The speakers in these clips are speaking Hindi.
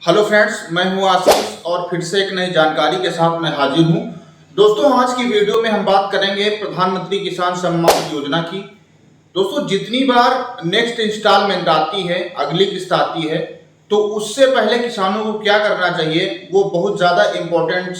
हेलो फ्रेंड्स, मैं हूं आशीष और फिर से एक नई जानकारी के साथ मैं हाजिर हूं। दोस्तों, आज की वीडियो में हम बात करेंगे प्रधानमंत्री किसान सम्मान योजना की। दोस्तों, जितनी बार नेक्स्ट इंस्टॉलमेंट आती है, अगली किस्त आती है, तो उससे पहले किसानों को क्या करना चाहिए वो बहुत ज़्यादा इम्पोर्टेंट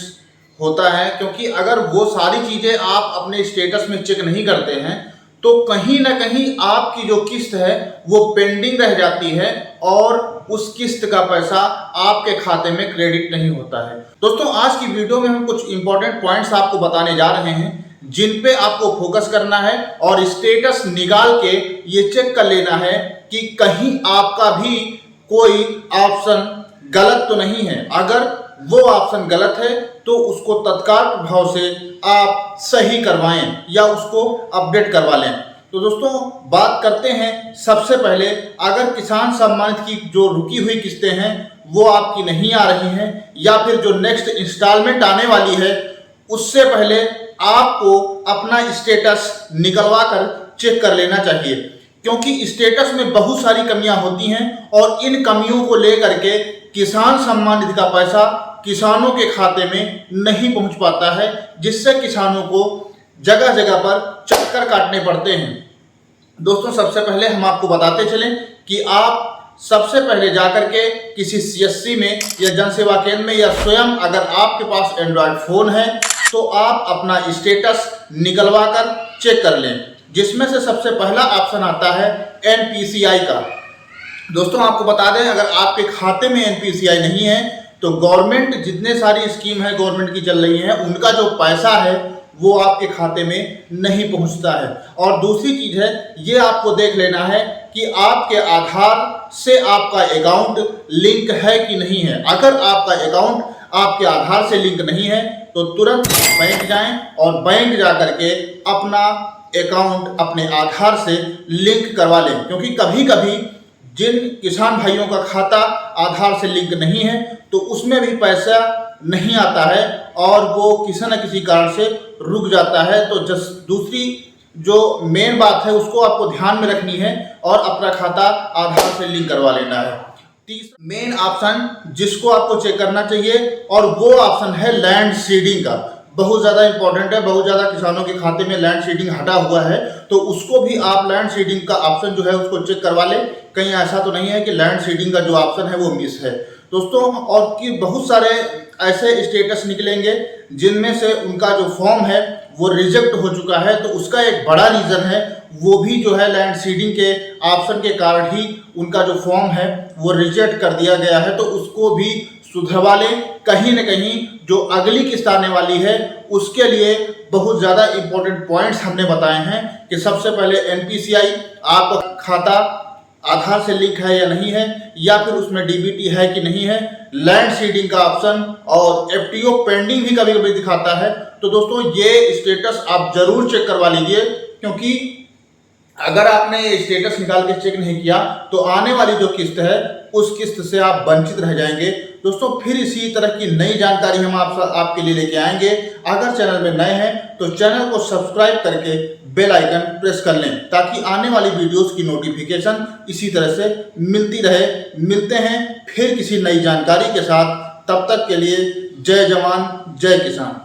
होता है। क्योंकि अगर वो सारी चीज़ें आप अपने स्टेटस में चेक नहीं करते हैं तो कहीं ना कहीं आपकी जो किस्त है वो पेंडिंग रह जाती है और उस किस्त का पैसा आपके खाते में क्रेडिट नहीं होता है। दोस्तों, आज की वीडियो में हम कुछ इंपॉर्टेंट पॉइंट्स आपको बताने जा रहे हैं जिन पे आपको फोकस करना है और स्टेटस निकाल के ये चेक कर लेना है कि कहीं आपका भी कोई ऑप्शन गलत तो नहीं है। अगर वो ऑप्शन गलत है तो उसको तत्काल प्रभाव से आप सही करवाएं या उसको अपडेट करवा लें। तो दोस्तों, बात करते हैं सबसे पहले, अगर किसान सम्मानित की जो रुकी हुई किस्तें हैं वो आपकी नहीं आ रही हैं या फिर जो नेक्स्ट इंस्टॉलमेंट आने वाली है उससे पहले आपको अपना स्टेटस निकलवा कर चेक कर लेना चाहिए। क्योंकि स्टेटस में बहुत सारी कमियां होती हैं और इन कमियों को लेकर के किसान सम्मान निधि का पैसा किसानों के खाते में नहीं पहुंच पाता है, जिससे किसानों को जगह जगह पर चक्कर काटने पड़ते हैं। दोस्तों, सबसे पहले हम आपको बताते चलें कि आप सबसे पहले जाकर के किसी CSC में या जन सेवा केंद्र में या स्वयं अगर आपके पास एंड्रॉयड फ़ोन है तो आप अपना स्टेटस निकलवा कर चेक कर लें, जिसमें से सबसे पहला ऑप्शन आता है NPCI का। दोस्तों, आपको बता दें, अगर आपके खाते में NPCI नहीं है तो गवर्नमेंट जितने सारी स्कीम है गवर्नमेंट की चल रही है उनका जो पैसा है वो आपके खाते में नहीं पहुंचता है। और दूसरी चीज़ है, ये आपको देख लेना है कि आपके आधार से आपका अकाउंट लिंक है कि नहीं है। अगर आपका अकाउंट आपके आधार से लिंक नहीं है तो तुरंत बैंक जाएं और बैंक जा करके अपना अकाउंट अपने आधार से लिंक करवा लें। क्योंकि कभी कभी जिन किसान भाइयों का खाता आधार से लिंक नहीं है तो उसमें भी पैसा नहीं आता है और वो किसी न किसी कारण से रुक जाता है। तो दूसरी जो मेन बात है उसको आपको ध्यान में रखनी है और अपना खाता आधार से लिंक करवा लेना है। तीसरा मेन ऑप्शन जिसको आपको चेक करना चाहिए और वो ऑप्शन है लैंड सीडिंग का। बहुत ज़्यादा इंपॉर्टेंट है, बहुत ज़्यादा किसानों के खाते में लैंड सीडिंग हटा हुआ है, तो उसको भी आप लैंड सीडिंग का ऑप्शन जो है उसको चेक करवा लें। कहीं ऐसा तो नहीं है कि लैंड सीडिंग का जो ऑप्शन है वो मिस है। दोस्तों, और कि बहुत सारे ऐसे स्टेटस निकलेंगे जिनमें से उनका जो फॉर्म है वो रिजेक्ट हो चुका है, तो उसका एक बड़ा रीज़न है वो भी जो है लैंड सीडिंग के ऑप्शन के कारण ही उनका जो फॉर्म है वो रिजेक्ट कर दिया गया है। तो उसको भी सुधरवा लें। कहीं न कहीं जो अगली किस्त आने वाली है उसके लिए बहुत ज़्यादा इंपॉर्टेंट पॉइंट्स हमने बताए हैं कि सबसे पहले NPCI आपका खाता आधार से लिंक है या नहीं है, या फिर उसमें DBT है कि नहीं है, लैंड सीडिंग का ऑप्शन और FTO पेंडिंग भी कभी कभी दिखाता है। तो दोस्तों, ये स्टेटस आप जरूर चेक करवा लीजिए, क्योंकि अगर आपने स्टेटस निकाल के चेक नहीं किया तो आने वाली जो किस्त है उस किस्त से आप वंचित रह जाएंगे। दोस्तों, फिर इसी तरह की नई जानकारी हम आपके लिए लेके आएंगे। अगर चैनल में नए हैं तो चैनल को सब्सक्राइब करके बेल आइकन प्रेस कर लें ताकि आने वाली वीडियोस की नोटिफिकेशन इसी तरह से मिलती रहे। मिलते हैं फिर किसी नई जानकारी के साथ, तब तक के लिए जय जवान जय किसान।